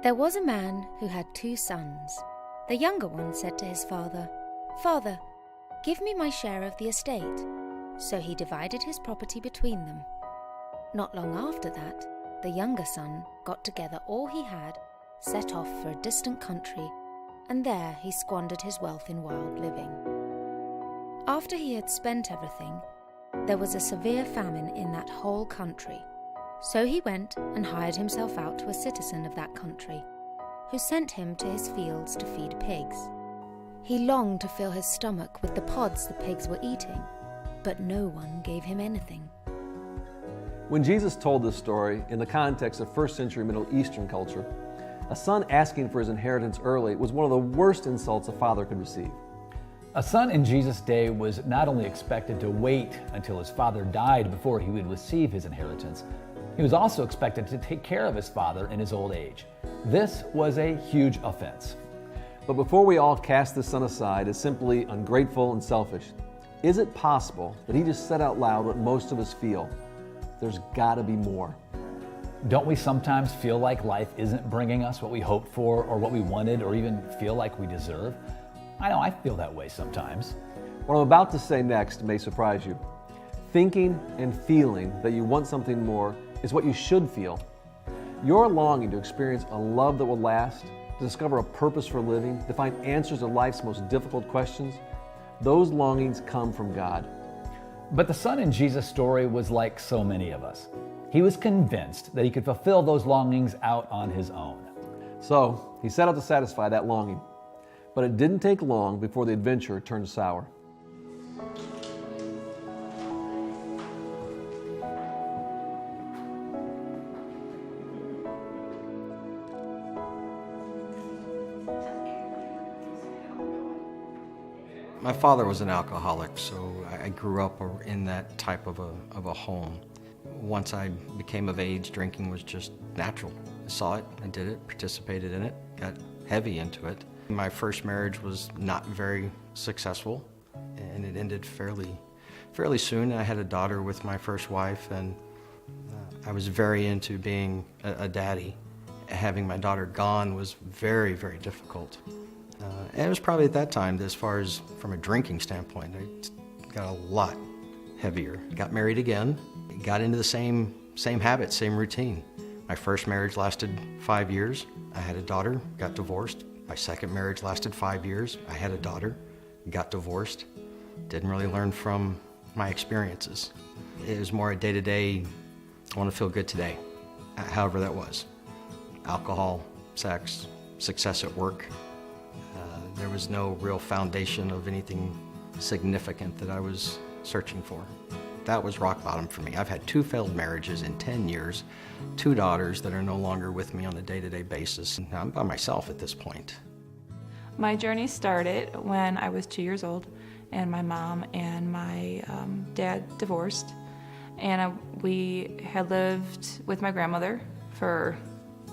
There was a man who had 2 sons. The younger one said to his father, "Father, give me my share of the estate." So he divided his property between them. Not long after that, the younger son got together all he had, set off for a distant country, and there he squandered his wealth in wild living. After he had spent everything, there was a severe famine in that whole country. So he went and hired himself out to a citizen of that country, who sent him to his fields to feed pigs. He longed to fill his stomach with the pods the pigs were eating, but no one gave him anything. When Jesus told this story in the context of first century Middle Eastern culture, a son asking for his inheritance early was one of the worst insults a father could receive. A son in Jesus' day was not only expected to wait until his father died before he would receive his inheritance, he was also expected to take care of his father in his old age. This was a huge offense. But before we all cast this son aside as simply ungrateful and selfish, is it possible that he just said out loud what most of us feel? There's got to be more. Don't we sometimes feel like life isn't bringing us what we hoped for or what we wanted or even feel like we deserve? I know I feel that way sometimes. What I'm about to say next may surprise you. Thinking and feeling that you want something more is what you should feel. Your longing to experience a love that will last, to discover a purpose for living, to find answers to life's most difficult questions, those longings come from God. But the son in Jesus' story was like so many of us. He was convinced that he could fulfill those longings out on his own. So he set out to satisfy that longing. But it didn't take long before the adventure turned sour. My father was an alcoholic, so I grew up in that type of a home. Once I became of age, drinking was just natural. I saw it, I did it, participated in it, got heavy into it. My first marriage was not very successful, and it ended fairly soon. I had a daughter with my first wife, and I was very into being a daddy. Having my daughter gone was very, very difficult. And it was probably at that time, as far as from a drinking standpoint, it got a lot heavier. Got married again, got into the same habits, same routine. My first marriage lasted 5 years. I had a daughter, got divorced. My second marriage lasted 5 years. I had a daughter, got divorced. Didn't really learn from my experiences. It was more a day-to-day, I want to feel good today, however that was. Alcohol, sex, success at work. There was no real foundation of anything significant that I was searching for. That was rock bottom for me. I've had 2 failed marriages in 10 years, 2 daughters that are no longer with me on a day-to-day basis. And I'm by myself at this point. My journey started when I was 2 years old, and my mom and my dad divorced. And we had lived with my grandmother for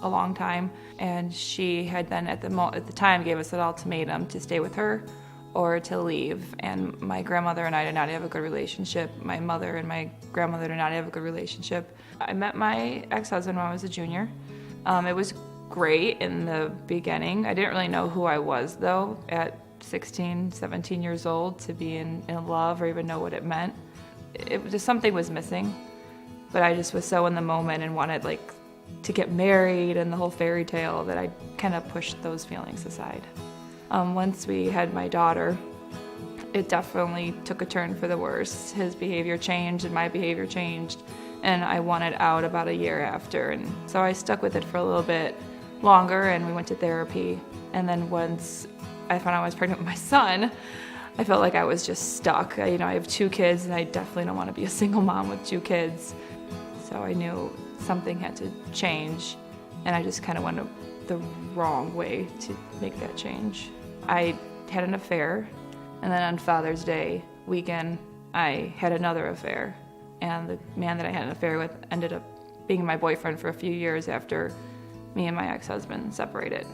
a long time, and she had then at the time gave us an ultimatum to stay with her or to leave. And my grandmother and I did not have a good relationship. My mother and my grandmother did not have a good relationship. I met my ex-husband when I was a junior. It was great in the beginning. I didn't really know who I was though at 16, 17 years old to be in love or even know what it meant. It just something was missing, but I just was so in the moment and wanted to get married and the whole fairy tale that I kind of pushed those feelings aside. Once we had my daughter, it definitely took a turn for the worse. His behavior changed and my behavior changed, and I wanted out about a year after. And so I stuck with it for a little bit longer, and we went to therapy. And then once I found out I was pregnant with my son, I felt like I was just stuck. I have 2 kids, and I definitely don't want to be a single mom with 2 kids. So I knew something had to change, and I just kind of went the wrong way to make that change. I had an affair, and then on Father's Day weekend, I had another affair, and the man that I had an affair with ended up being my boyfriend for a few years after me and my ex-husband separated.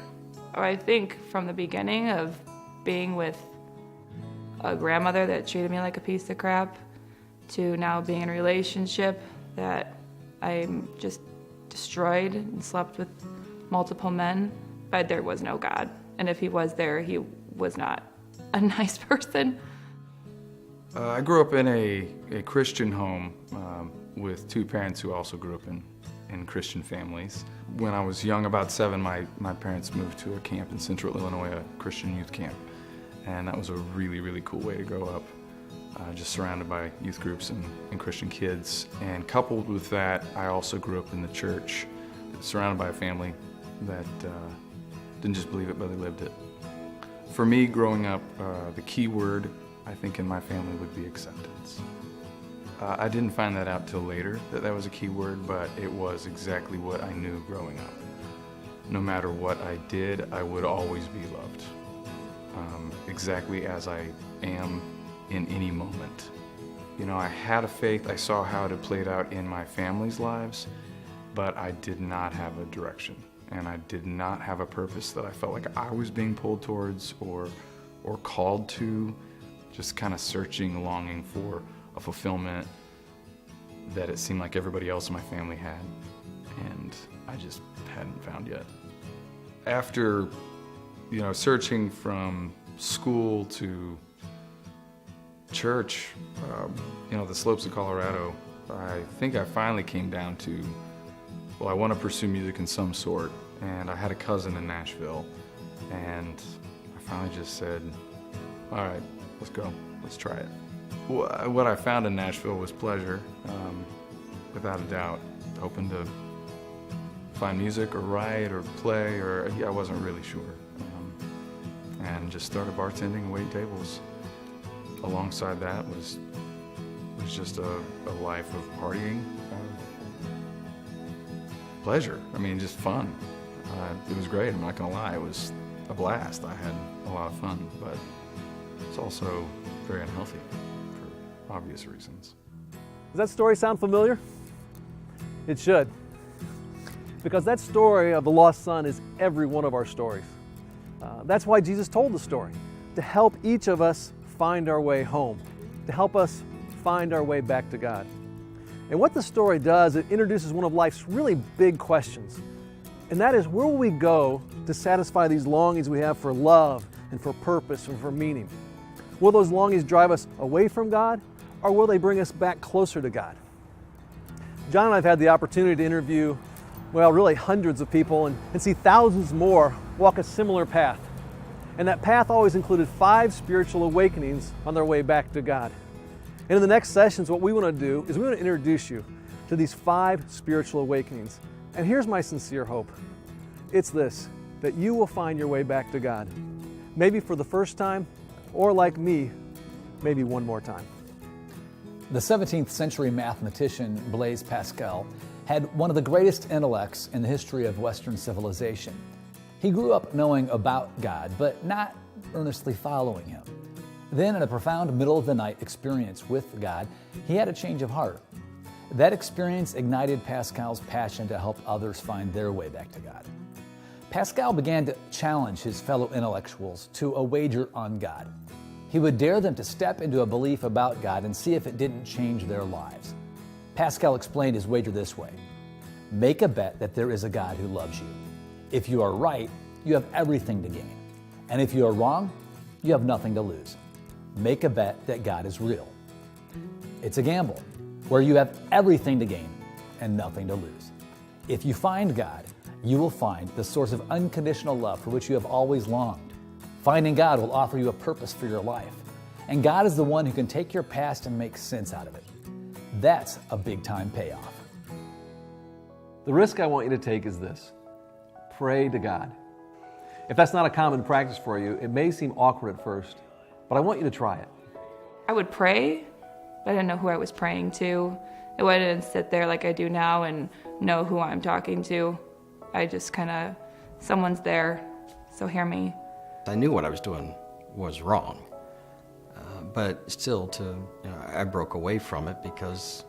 I think from the beginning of being with a grandmother that treated me like a piece of crap to now being in a relationship that I'm just destroyed and slept with multiple men, but there was no God. And if he was there, he was not a nice person. I grew up in a Christian home with two parents who also grew up in Christian families. When I was young, about 7, my parents moved to a camp in central Illinois, a Christian youth camp. And that was a really, really cool way to grow up, just surrounded by youth groups and Christian kids. And coupled with that, I also grew up in the church, surrounded by a family that didn't just believe it, but they lived it. For me, growing up, the key word, I think, in my family would be acceptance. I didn't find that out till later, that was a key word, but it was exactly what I knew growing up. No matter what I did, I would always be loved, exactly as I am in any moment. You know, I had a faith, I saw how it played out in my family's lives, but I did not have a direction, and I did not have a purpose that I felt like I was being pulled towards or called to, just kind of searching, longing for a fulfillment that it seemed like everybody else in my family had, and I just hadn't found yet. After, you know, searching from school to church, you know, the slopes of Colorado, I think I finally came down to, well, I want to pursue music in some sort, and I had a cousin in Nashville, and I finally just said, all right, let's go, let's try it. What I found in Nashville was pleasure, without a doubt. Hoping to find music or write or play, or I wasn't really sure. And just started bartending and waiting tables. Alongside that was just a life of partying, pleasure. I mean, just fun. It was great, I'm not gonna lie. It was a blast. I had a lot of fun, but it's also very unhealthy for obvious reasons. Does that story sound familiar? It should. Because that story of the lost son is every one of our stories. That's why Jesus told the story, to help each of us find our way home, to help us find our way back to God. And what the story does, it introduces one of life's really big questions. And that is, where will we go to satisfy these longings we have for love and for purpose and for meaning? Will those longings drive us away from God, or will they bring us back closer to God? John and I have had the opportunity to interview, well, really hundreds of people and see thousands more walk a similar path. And that path always included 5 spiritual awakenings on their way back to God. And in the next sessions, what we want to do is we want to introduce you to these 5 spiritual awakenings. And here's my sincere hope. It's this, that you will find your way back to God. Maybe for the first time, or like me, maybe one more time. The 17th century mathematician Blaise Pascal had one of the greatest intellects in the history of Western civilization. He grew up knowing about God, but not earnestly following Him. Then, in a profound middle-of-the-night experience with God, he had a change of heart. That experience ignited Pascal's passion to help others find their way back to God. Pascal began to challenge his fellow intellectuals to a wager on God. He would dare them to step into a belief about God and see if it didn't change their lives. Pascal explained his wager this way: make a bet that there is a God who loves you. If you are right, you have everything to gain. And if you are wrong, you have nothing to lose. Make a bet that God is real. It's a gamble where you have everything to gain and nothing to lose. If you find God, you will find the source of unconditional love for which you have always longed. Finding God will offer you a purpose for your life. And God is the one who can take your past and make sense out of it. That's a big-time payoff. The risk I want you to take is this: pray to God. If that's not a common practice for you, it may seem awkward at first, but I want you to try it. I would pray, but I didn't know who I was praying to. I wouldn't sit there like I do now and know who I'm talking to. I just kind of, someone's there, so hear me. I knew what I was doing was wrong, but still I broke away from it because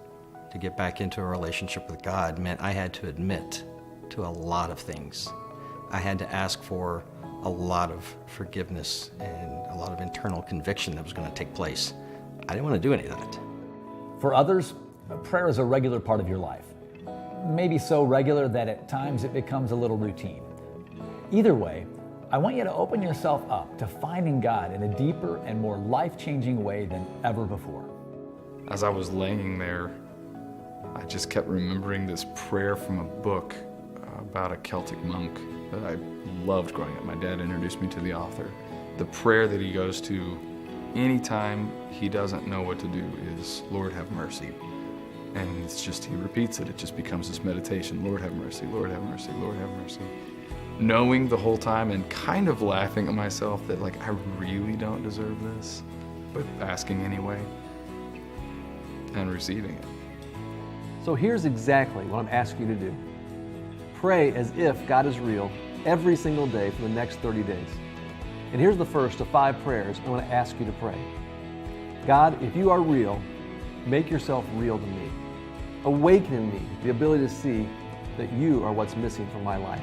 to get back into a relationship with God meant I had to admit to a lot of things. I had to ask for a lot of forgiveness and a lot of internal conviction that was going to take place. I didn't want to do any of that. For others, prayer is a regular part of your life. Maybe so regular that at times it becomes a little routine. Either way, I want you to open yourself up to finding God in a deeper and more life-changing way than ever before. As I was laying there, I just kept remembering this prayer from a book about a Celtic monk that I loved growing up. My dad introduced me to the author. The prayer that he goes to anytime he doesn't know what to do is, Lord, have mercy. And it's just, he repeats it. It just becomes this meditation. Lord, have mercy, Lord, have mercy, Lord, have mercy. Knowing the whole time and kind of laughing at myself that, like, I really don't deserve this, but asking anyway and receiving it. So here's exactly what I'm asking you to do. Pray as if God is real every single day for the next 30 days. And here's the first of 5 prayers I want to ask you to pray. God, if you are real, make yourself real to me. Awaken in me the ability to see that you are what's missing from my life.